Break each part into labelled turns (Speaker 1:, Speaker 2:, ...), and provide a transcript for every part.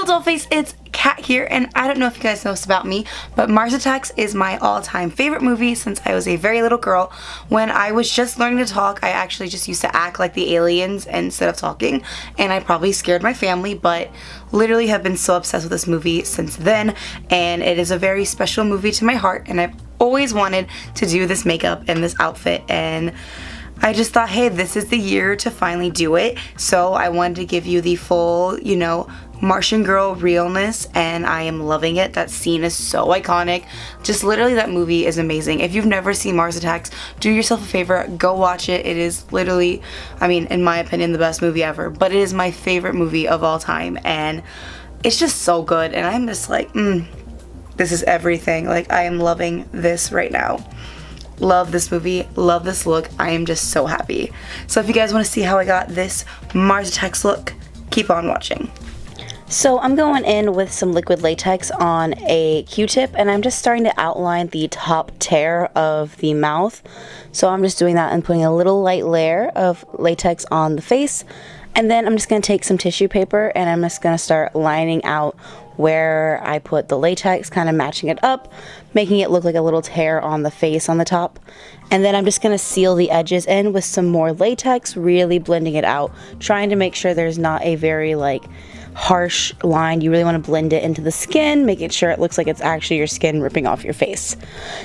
Speaker 1: doll face, it's Kat here, and I don't know if you guys know this about me, but Mars Attacks is my all-time favorite movie since I was a very little girl. When I was just learning to talk, I actually just used to act like the aliens instead of talking, and I probably scared my family, but literally have been so obsessed with this movie since then, and it is a very special movie to my heart, and I've always wanted to do this makeup and this outfit, and I just thought, hey, this is the year to finally do it. So I wanted to give you the full, Martian girl realness, and I am loving it. That scene is so iconic. Just literally, that movie is amazing. If you've never seen Mars Attacks, do yourself a favor, go watch it. It is literally, in my opinion, the best movie ever, but it is my favorite movie of all time, and it's just so good, and I'm just like, this is everything. Like, I am loving this right now. Love this movie, love this look. I am just so happy. So if you guys want to see how I got this Mars Attacks look, keep on watching.
Speaker 2: So I'm going in with some liquid latex on a Q-tip, and I'm just starting to outline the top tear of the mouth. So I'm just doing that and putting a little light layer of latex on the face, and then I'm just going to take some tissue paper and I'm just going to start lining out where I put the latex, kind of matching it up, making it look like a little tear on the face on the top. And then I'm just going to seal the edges in with some more latex, really blending it out, trying to make sure there's not a very harsh line. You really want to blend it into the skin, making sure it looks like it's actually your skin ripping off your face.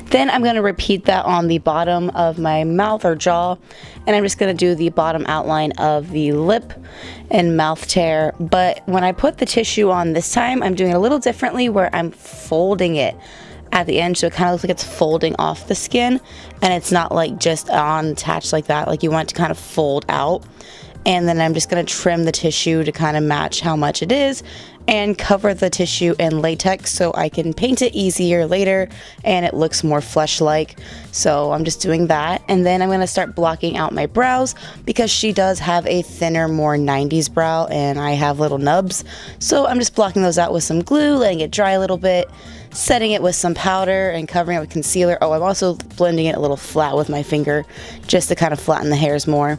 Speaker 2: Then I'm going to repeat that on the bottom of my mouth or jaw, and I'm just going to do the bottom outline of the lip and mouth tear. But when I put the tissue on this time, I'm doing it a little differently, where I'm folding it at the end, so it kind of looks like it's folding off the skin, and it's not like just on attached like that. Like, you want it to kind of fold out. And then I'm just going to trim the tissue to kind of match how much it is and cover the tissue in latex so I can paint it easier later and it looks more flesh-like. So I'm just doing that, and then I'm going to start blocking out my brows because she does have a thinner, more 90s brow and I have little nubs. So I'm just blocking those out with some glue, letting it dry a little bit, setting it with some powder and covering it with concealer. Oh, I'm also blending it a little flat with my finger just to kind of flatten the hairs more.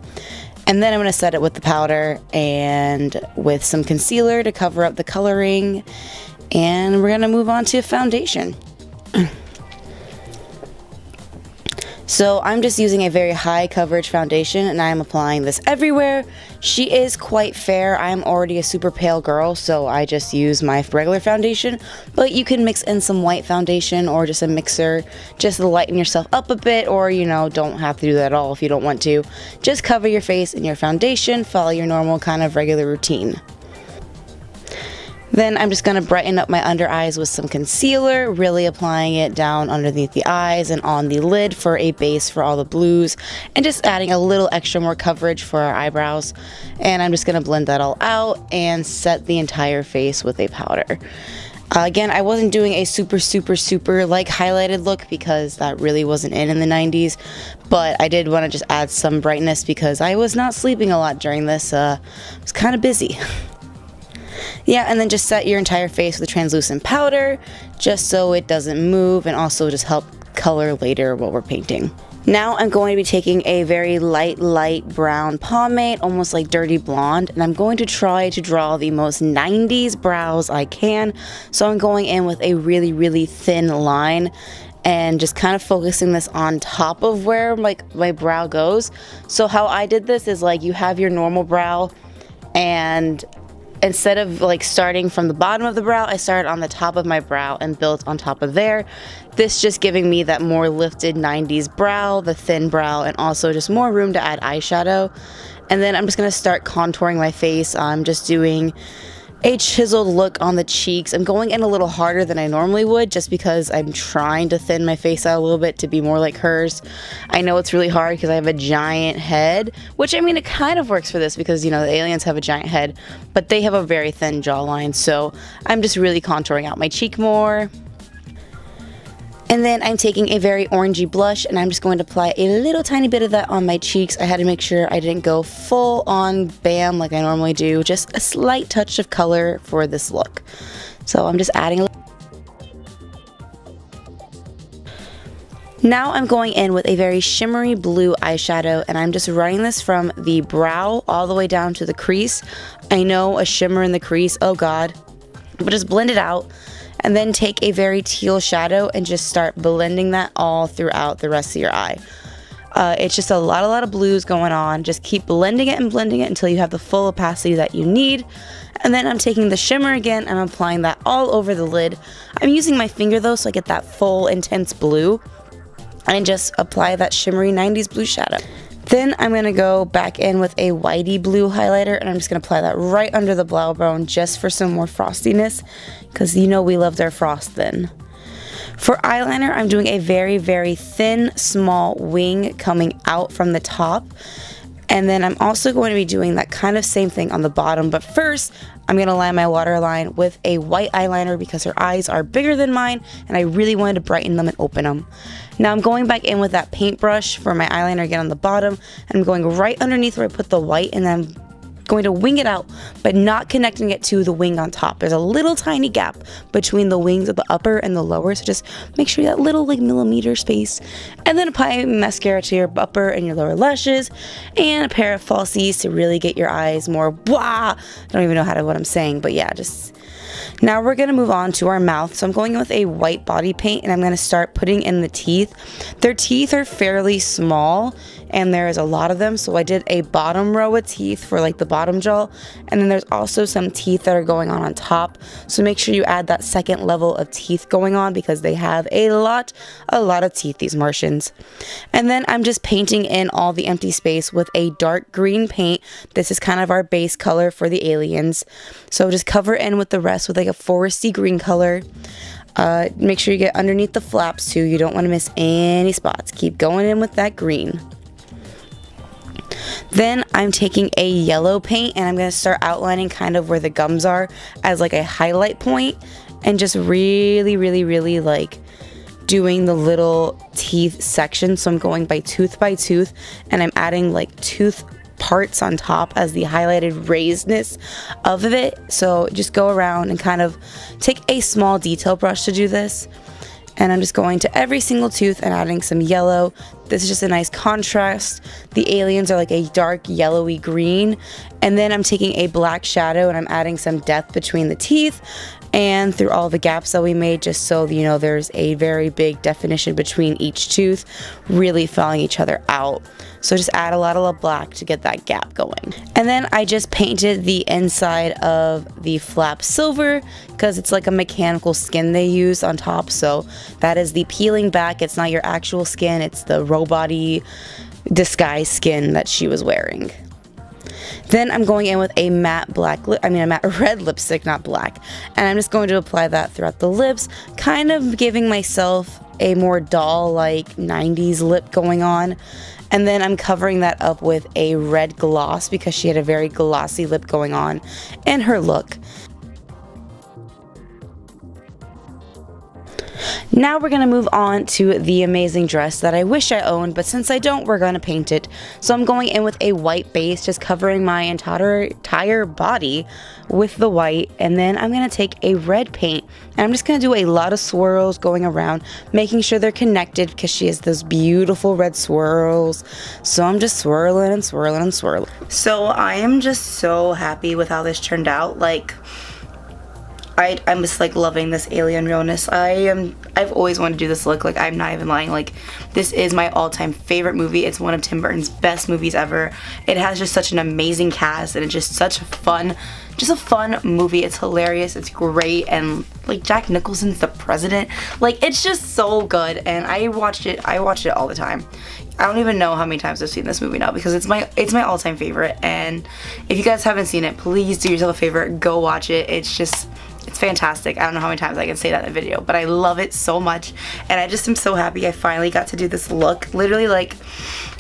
Speaker 2: And then I'm going to set it with the powder and with some concealer to cover up the coloring. And we're going to move on to foundation. So I'm just using a very high coverage foundation, and I'm applying this everywhere. She is quite fair. I'm already a super pale girl, so I just use my regular foundation. But you can mix in some white foundation or just a mixer just to lighten yourself up a bit, or don't have to do that at all if you don't want to. Just cover your face in your foundation, follow your normal kind of regular routine. Then I'm just going to brighten up my under eyes with some concealer, really applying it down underneath the eyes and on the lid for a base for all the blues, and just adding a little extra more coverage for our eyebrows. And I'm just going to blend that all out and set the entire face with a powder. Again, I wasn't doing a super highlighted look because that really wasn't in the 90s, but I did want to just add some brightness because I was not sleeping a lot during this. I was kind of busy. Yeah, and then just set your entire face with a translucent powder just so it doesn't move, and also just help color later what we're painting. Now I'm going to be taking a very light brown pomade, almost like dirty blonde, and I'm going to try to draw the most 90s brows I can. So I'm going in with a really thin line and just kind of focusing this on top of where my brow goes. So how I did this is, you have your normal brow, and instead of starting from the bottom of the brow, I started on the top of my brow and built on top of there. This just giving me that more lifted 90s brow, the thin brow, and also just more room to add eyeshadow. And then I'm just going to start contouring my face. I'm just doing a chiseled look on the cheeks. I'm going in a little harder than I normally would just because I'm trying to thin my face out a little bit to be more like hers. I know it's really hard because I have a giant head, which it kind of works for this because the aliens have a giant head, but they have a very thin jawline, so I'm just really contouring out my cheek more. And then I'm taking a very orangey blush, and I'm just going to apply a little tiny bit of that on my cheeks. I had to make sure I didn't go full on bam like I normally do, just a slight touch of color for this look. So I'm just adding a little. Now I'm going in with a very shimmery blue eyeshadow, and I'm just running this from the brow all the way down to the crease. I know, a shimmer in the crease, oh god. But just blend it out and then take a very teal shadow and just start blending that all throughout the rest of your eye. It's just a lot of blues going on. Just keep blending it and blending it until you have the full opacity that you need. And then I'm taking the shimmer again and I'm applying that all over the lid. I'm using my finger though, so I get that full intense blue. And just apply that shimmery 90s blue shadow. Then I'm going to go back in with a whitey blue highlighter and I'm just going to apply that right under the brow bone just for some more frostiness, because you know we loved our frost then. For eyeliner, I'm doing a very thin, small wing coming out from the top. And then I'm also going to be doing that kind of same thing on the bottom. But first, I'm going to line my waterline with a white eyeliner because her eyes are bigger than mine and I really wanted to brighten them and open them. Now I'm going back in with that paintbrush for my eyeliner again on the bottom. And I'm going right underneath where I put the white, and then I'm going to wing it out, but not connecting it to the wing on top. There's a little tiny gap between the wings of the upper and the lower, so just make sure that little like millimeter space. And then apply mascara to your upper and your lower lashes, and a pair of falsies to really get your eyes more blah. I don't even know what I'm saying, but yeah, just... Now we're going to move on to our mouth. So I'm going in with a white body paint and I'm going to start putting in the teeth. Their teeth are fairly small and there is a lot of them. So I did a bottom row of teeth for like the bottom jaw, and then there's also some teeth that are going on top. So make sure you add that second level of teeth going on because they have a lot of teeth, these Martians. And then I'm just painting in all the empty space with a dark green paint. This is kind of our base color for the aliens. So just cover in with the rest with like a foresty green color. Make sure you get underneath the flaps too. You don't want to miss any spots. Keep going in with that green. Then I'm taking a yellow paint and I'm going to start outlining kind of where the gums are as like a highlight point, and just really like doing the little teeth section. So I'm going by tooth and I'm adding like tooth parts on top as the highlighted raisedness of it. So just go around and kind of take a small detail brush to do this. And I'm just going to every single tooth and adding some yellow. This is just a nice contrast. The aliens are like a dark yellowy green. And then I'm taking a black shadow and I'm adding some depth between the teeth and through all the gaps that we made, just so you know there's a very big definition between each tooth, really filling each other out. So just add a lot of black to get that gap going. And then I just painted the inside of the flap silver because it's like a mechanical skin they use on top. So that is the peeling back. It's not your actual skin, it's the robot-y disguise skin that she was wearing. Then I'm going in with a matte red lipstick, not black. And I'm just going to apply that throughout the lips, kind of giving myself a more doll-like 90s lip going on. And then I'm covering that up with a red gloss because she had a very glossy lip going on in her look. Now we're going to move on to the amazing dress that I wish I owned, but since I don't, we're going to paint it. So I'm going in with a white base, just covering my entire body with the white, and then I'm going to take a red paint, and I'm just going to do a lot of swirls going around, making sure they're connected because she has those beautiful red swirls. So I'm just swirling and swirling and swirling. So I am just so happy with how this turned out. Like, I'm just like loving this alien realness. I've always wanted to do this look. Like, I'm not even lying. Like, this is my all-time favorite movie. It's one of Tim Burton's best movies ever. It has just such an amazing cast and it's just such a fun movie. It's hilarious. It's great. And like Jack Nicholson's the president. Like, it's just so good. And I watched it all the time. I don't even know how many times I've seen this movie now because it's my all-time favorite. And if you guys haven't seen it, please do yourself a favor, go watch it. It's fantastic. I don't know how many times I can say that in a video, but I love it so much. And I just am so happy I finally got to do this look. Literally like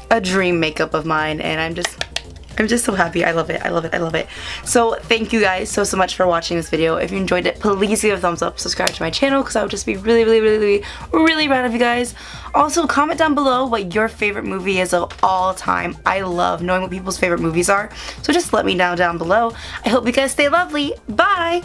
Speaker 2: a dream makeup of mine, and I'm just so happy. I love it. I love it. I love it. So thank you guys so much for watching this video. If you enjoyed it, please give a thumbs up, subscribe to my channel because I would just be really proud of you guys. Also, comment down below what your favorite movie is of all time. I love knowing what people's favorite movies are. So just let me know down below. I hope you guys stay lovely. Bye!